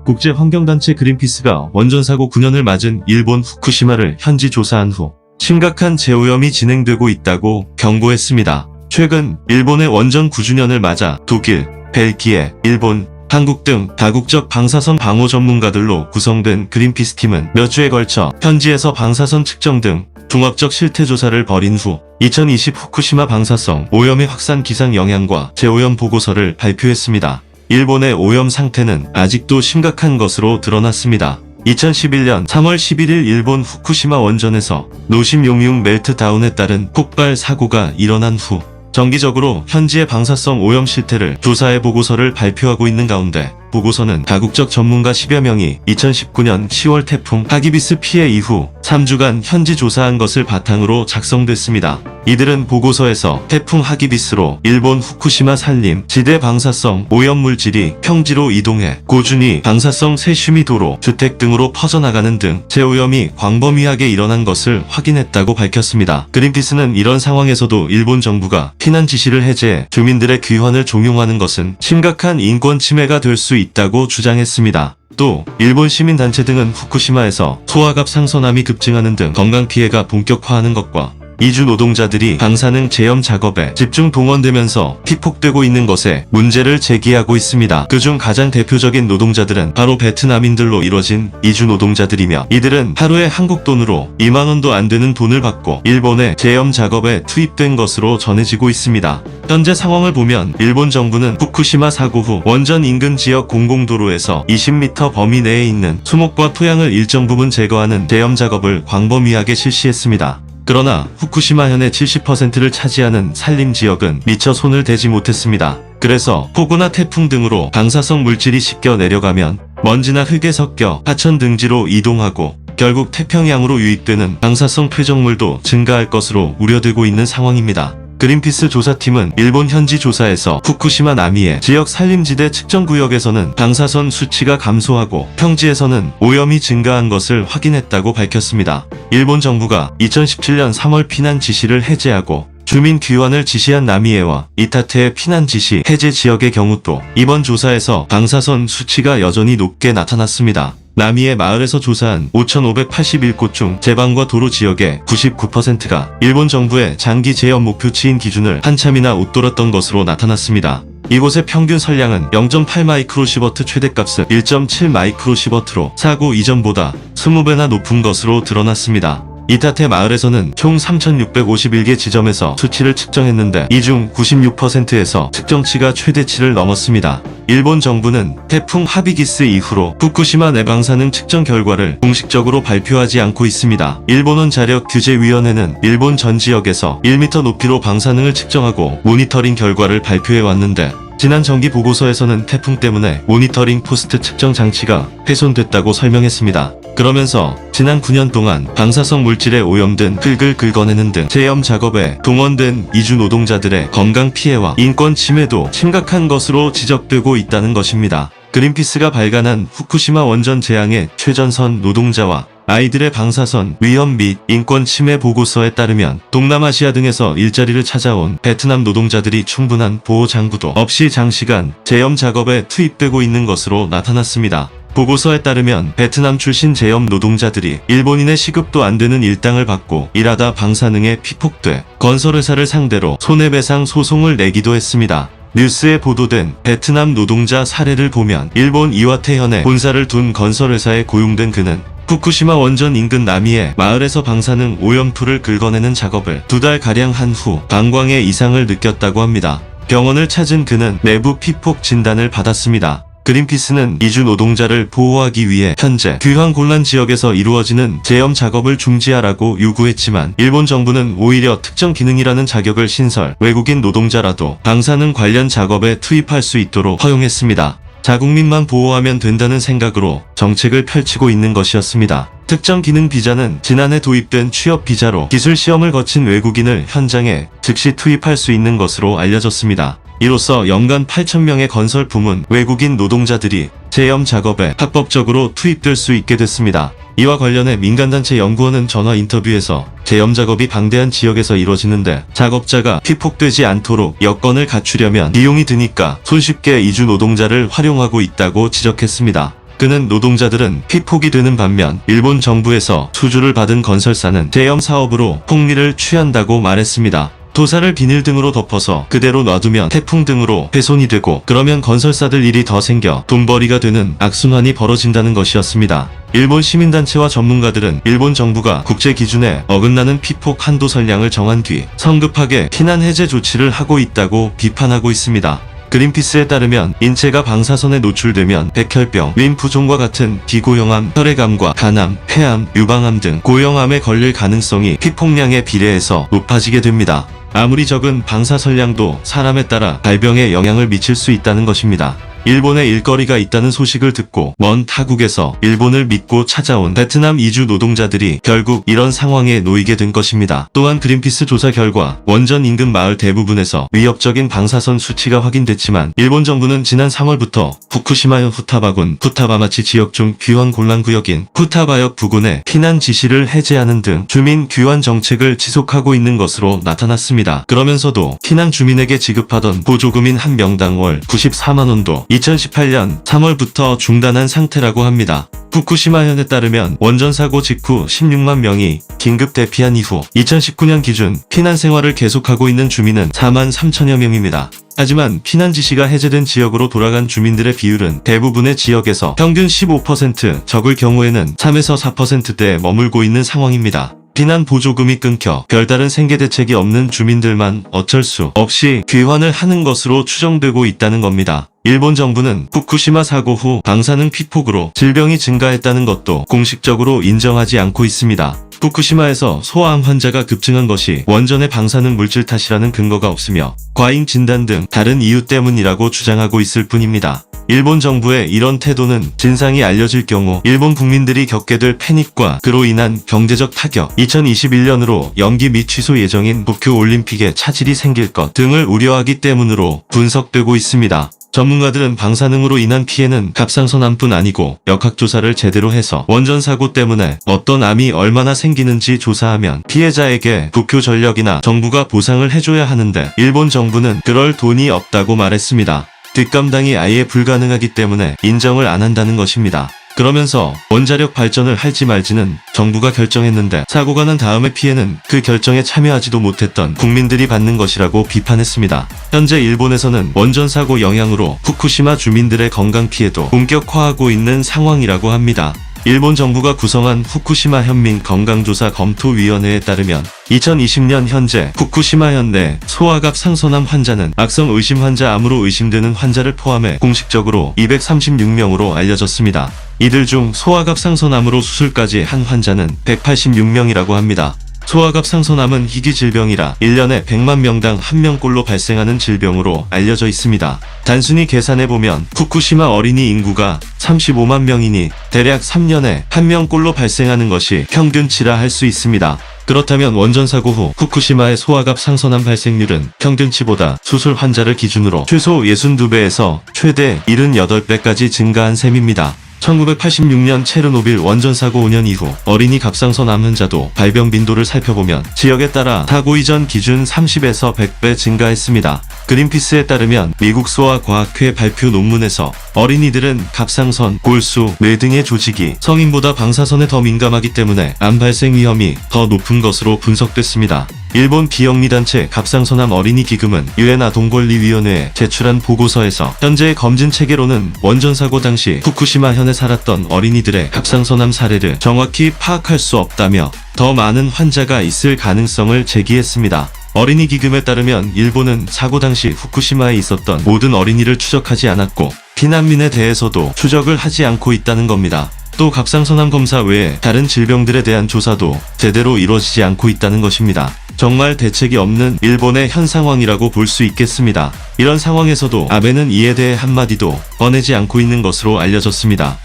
국제환경단체 그린피스가 원전사고 9년을 맞은 일본 후쿠시마를 현지 조사한 후 심각한 재오염이 진행되고 있다고 경고했습니다. 최근 일본의 원전 9주년을 맞아 독일, 벨기에, 일본, 한국 등 다국적 방사선 방호 전문가들로 구성된 그린피스 팀은 몇 주에 걸쳐 현지에서 방사선 측정 등 종합적 실태 조사를 벌인 후 2020 후쿠시마 방사성 오염의 확산 기상 영향과 재오염 보고서를 발표했습니다. 일본의 오염 상태는 아직도 심각한 것으로 드러났습니다. 2011년 3월 11일 일본 후쿠시마 원전에서 노심용융 멜트다운에 따른 폭발 사고가 일어난 후 정기적으로 현지의 방사성 오염 실태를 조사해 보고서를 발표하고 있는 가운데 보고서는 다국적 전문가 10여 명이 2019년 10월 태풍 하기비스 피해 이후 3주간 현지 조사한 것을 바탕으로 작성됐습니다. 이들은 보고서에서 태풍 하기비스로 일본 후쿠시마 산림, 지대 방사성 오염 물질이 평지로 이동해 고준위 방사성 세슘이 도로, 주택 등으로 퍼져나가는 등 재오염이 광범위하게 일어난 것을 확인했다고 밝혔습니다. 그린피스는 이런 상황에서도 일본 정부가 피난 지시를 해제해 주민들의 귀환을 종용하는 것은 심각한 인권 침해가 될 수 있다고 주장했습니다. 또 일본 시민단체 등은 후쿠시마에서 소화갑 상선암이 급증하는 등 건강 피해가 본격화하는 것과 이주 노동자들이 방사능 제염 작업에 집중 동원되면서 피폭되고 있는 것에 문제를 제기하고 있습니다. 그중 가장 대표적인 노동자들은 바로 베트남인들로 이뤄진 이주 노동자들이며 이들은 하루에 한국 돈으로 2만 원도 안 되는 돈을 받고 일본의 제염 작업에 투입된 것으로 전해지고 있습니다. 현재 상황을 보면 일본 정부는 후쿠시마 사고 후 원전 인근 지역 공공도로에서 20m 범위 내에 있는 수목과 토양을 일정 부분 제거하는 제염 작업을 광범위하게 실시했습니다. 그러나 후쿠시마현의 70%를 차지하는 산림 지역은 미처 손을 대지 못했습니다. 그래서 폭우나 태풍 등으로 방사성 물질이 씻겨 내려가면 먼지나 흙에 섞여 하천 등지로 이동하고 결국 태평양으로 유입되는 방사성 퇴적물도 증가할 것으로 우려되고 있는 상황입니다. 그린피스 조사팀은 일본 현지 조사에서 후쿠시마 남이의 지역 산림지대 측정구역에서는 방사선 수치가 감소하고 평지에서는 오염이 증가한 것을 확인했다고 밝혔습니다. 일본 정부가 2017년 3월 피난 지시를 해제하고 주민 귀환을 지시한 나미에와 이타테의 피난 지시 해제 지역의 경우도 이번 조사에서 방사선 수치가 여전히 높게 나타났습니다. 나미에 마을에서 조사한 5,581곳 중 제방과 도로 지역의 99%가 일본 정부의 장기 제염 목표치인 기준을 한참이나 웃돌았던 것으로 나타났습니다. 이곳의 평균 설량은 0.8 마이크로시버트 최대값은 1.7 마이크로시버트로 사고 이전보다 20배나 높은 것으로 드러났습니다. 이타테 마을에서는 총 3,651개 지점에서 수치를 측정했는데 이 중 96%에서 측정치가 최대치를 넘었습니다. 일본 정부는 태풍 하비기스 이후로 후쿠시마 내방사능 측정 결과를 공식적으로 발표하지 않고 있습니다. 일본원 자력규제위원회는 일본 전 지역에서 1m 높이로 방사능을 측정하고 모니터링 결과를 발표해왔는데 지난 정기 보고서에서는 태풍 때문에 모니터링 포스트 측정 장치가 훼손됐다고 설명했습니다. 그러면서 지난 9년 동안 방사성 물질에 오염된 흙을 긁어내는 등 제염 작업에 동원된 이주 노동자들의 건강 피해와 인권 침해도 심각한 것으로 지적되고 있다는 것입니다. 그린피스가 발간한 후쿠시마 원전 재앙의 최전선 노동자와 아이들의 방사선 위험 및 인권 침해 보고서에 따르면 동남아시아 등에서 일자리를 찾아온 베트남 노동자들이 충분한 보호 장구도 없이 장시간 제염 작업에 투입되고 있는 것으로 나타났습니다. 보고서에 따르면 베트남 출신 제염 노동자들이 일본인의 시급도 안 되는 일당을 받고 일하다 방사능에 피폭돼 건설회사를 상대로 손해배상 소송을 내기도 했습니다. 뉴스에 보도된 베트남 노동자 사례를 보면 일본 이와테현에 본사를 둔 건설회사에 고용된 그는 후쿠시마 원전 인근 나미의 마을에서 방사능 오염풀을 긁어내는 작업을 2달가량 한 후 방광에 이상을 느꼈다고 합니다. 병원을 찾은 그는 내부 피폭 진단을 받았습니다. 그린피스는 이주 노동자를 보호하기 위해 현재 귀환 곤란 지역에서 이루어지는 제염 작업을 중지하라고 요구했지만 일본 정부는 오히려 특정 기능이라는 자격을 신설, 외국인 노동자라도 방사능 관련 작업에 투입할 수 있도록 허용했습니다. 자국민만 보호하면 된다는 생각으로 정책을 펼치고 있는 것이었습니다. 특정 기능 비자는 지난해 도입된 취업 비자로 기술 시험을 거친 외국인을 현장에 즉시 투입할 수 있는 것으로 알려졌습니다. 이로써 연간 8,000명의 건설 부문 외국인 노동자들이 제염 작업에 합법적으로 투입될 수 있게 됐습니다. 이와 관련해 민간단체 연구원은 전화 인터뷰에서 제염 작업이 방대한 지역에서 이루어지는데 작업자가 피폭되지 않도록 여건을 갖추려면 비용이 드니까 손쉽게 이주 노동자를 활용하고 있다고 지적했습니다. 그는 노동자들은 피폭이 되는 반면 일본 정부에서 수주를 받은 건설사는 대형 사업으로 폭리를 취한다고 말했습니다. 도사를 비닐 등으로 덮어서 그대로 놔두면 태풍 등으로 훼손이 되고 그러면 건설사들 일이 더 생겨 돈벌이가 되는 악순환이 벌어진다는 것이었습니다. 일본 시민단체와 전문가들은 일본 정부가 국제 기준에 어긋나는 피폭 한도 선량을 정한 뒤 성급하게 피난 해제 조치를 하고 있다고 비판하고 있습니다. 그린피스에 따르면 인체가 방사선에 노출되면 백혈병, 림프종과 같은 비고형암, 혈액암과 간암, 폐암, 유방암 등 고형암에 걸릴 가능성이 피폭량에 비례해서 높아지게 됩니다. 아무리 적은 방사선량도 사람에 따라 발병에 영향을 미칠 수 있다는 것입니다. 일본에 일거리가 있다는 소식을 듣고 먼 타국에서 일본을 믿고 찾아온 베트남 이주 노동자들이 결국 이런 상황에 놓이게 된 것입니다. 또한 그린피스 조사 결과 원전 인근 마을 대부분에서 위협적인 방사선 수치가 확인됐지만 일본 정부는 지난 3월부터 후쿠시마현 후타바군 후타바마치 지역 중 귀환 곤란구역인 후타바역 부근에 피난 지시를 해제하는 등 주민 귀환 정책을 지속하고 있는 것으로 나타났습니다. 그러면서도 피난 주민에게 지급하던 보조금인 한 명당 월 94만원도 2018년 3월부터 중단한 상태라고 합니다. 후쿠시마현에 따르면 원전 사고 직후 16만 명이 긴급 대피한 이후 2019년 기준 피난 생활을 계속하고 있는 주민은 4만 3천여 명입니다. 하지만 피난 지시가 해제된 지역으로 돌아간 주민들의 비율은 대부분의 지역에서 평균 15%, 적을 경우에는 3에서 4%대에 머물고 있는 상황입니다. 피난 보조금이 끊겨 별다른 생계 대책이 없는 주민들만 어쩔 수 없이 귀환을 하는 것으로 추정되고 있다는 겁니다. 일본 정부는 후쿠시마 사고 후 방사능 피폭으로 질병이 증가했다는 것도 공식적으로 인정하지 않고 있습니다. 후쿠시마에서 소아암 환자가 급증한 것이 원전의 방사능 물질 탓이라는 근거가 없으며 과잉 진단 등 다른 이유 때문이라고 주장하고 있을 뿐입니다. 일본 정부의 이런 태도는 진상이 알려질 경우 일본 국민들이 겪게 될 패닉과 그로 인한 경제적 타격, 2021년으로 연기 및 취소 예정인 도쿄 올림픽에 차질이 생길 것 등을 우려하기 때문으로 분석되고 있습니다. 전문가들은 방사능으로 인한 피해는 갑상선암뿐 아니고 역학조사를 제대로 해서 원전 사고 때문에 어떤 암이 얼마나 생기는지 조사하면 피해자에게 도쿄전력이나 정부가 보상을 해줘야 하는데 일본 정부는 그럴 돈이 없다고 말했습니다. 뒷감당이 아예 불가능하기 때문에 인정을 안 한다는 것입니다. 그러면서 원자력 발전을 할지 말지는 정부가 결정했는데 사고가 난 다음의 피해는 그 결정에 참여하지도 못했던 국민들이 받는 것이라고 비판했습니다. 현재 일본에서는 원전 사고 영향으로 후쿠시마 주민들의 건강 피해도 본격화하고 있는 상황이라고 합니다. 일본 정부가 구성한 후쿠시마 현민 건강조사 검토위원회에 따르면 2020년 현재 후쿠시마현 내 소아갑 상선암 환자는 악성 의심 환자 암으로 의심되는 환자를 포함해 공식적으로 236명으로 알려졌습니다. 이들 중 소아갑 상선암으로 수술까지 한 환자는 186명이라고 합니다. 소아갑 상선암은 희귀 질병이라 1년에 100만 명당 1명꼴로 발생하는 질병으로 알려져 있습니다. 단순히 계산해보면 후쿠시마 어린이 인구가 35만 명이니 대략 3년에 1명꼴로 발생하는 것이 평균치라 할 수 있습니다. 그렇다면 원전 사고 후 후쿠시마의 소아갑 상선암 발생률은 평균치보다 수술 환자를 기준으로 최소 62배에서 최대 78배까지 증가한 셈입니다. 1986년 체르노빌 원전 사고 5년 이후 어린이 갑상선암 환자도 발병 빈도를 살펴보면 지역에 따라 사고 이전 기준 30에서 100배 증가했습니다. 그린피스에 따르면 미국 소아과학회 발표 논문에서 어린이들은 갑상선, 골수, 뇌 등의 조직이 성인보다 방사선에 더 민감하기 때문에 암 발생 위험이 더 높은 것으로 분석됐습니다. 일본 비영리단체 갑상선암 어린이 기금은 유엔 아동권리위원회에 제출한 보고서에서 현재의 검진 체계로는 원전 사고 당시 후쿠시마현에 살았던 어린이들의 갑상선암 사례를 정확히 파악할 수 없다며 더 많은 환자가 있을 가능성을 제기했습니다. 어린이 기금에 따르면 일본은 사고 당시 후쿠시마에 있었던 모든 어린이를 추적하지 않았고 피난민에 대해서도 추적을 하지 않고 있다는 겁니다. 또 갑상선암 검사 외에 다른 질병들에 대한 조사도 제대로 이루어지지 않고 있다는 것입니다. 정말 대책이 없는 일본의 현 상황이라고 볼 수 있겠습니다. 이런 상황에서도 아베는 이에 대해 한마디도 꺼내지 않고 있는 것으로 알려졌습니다.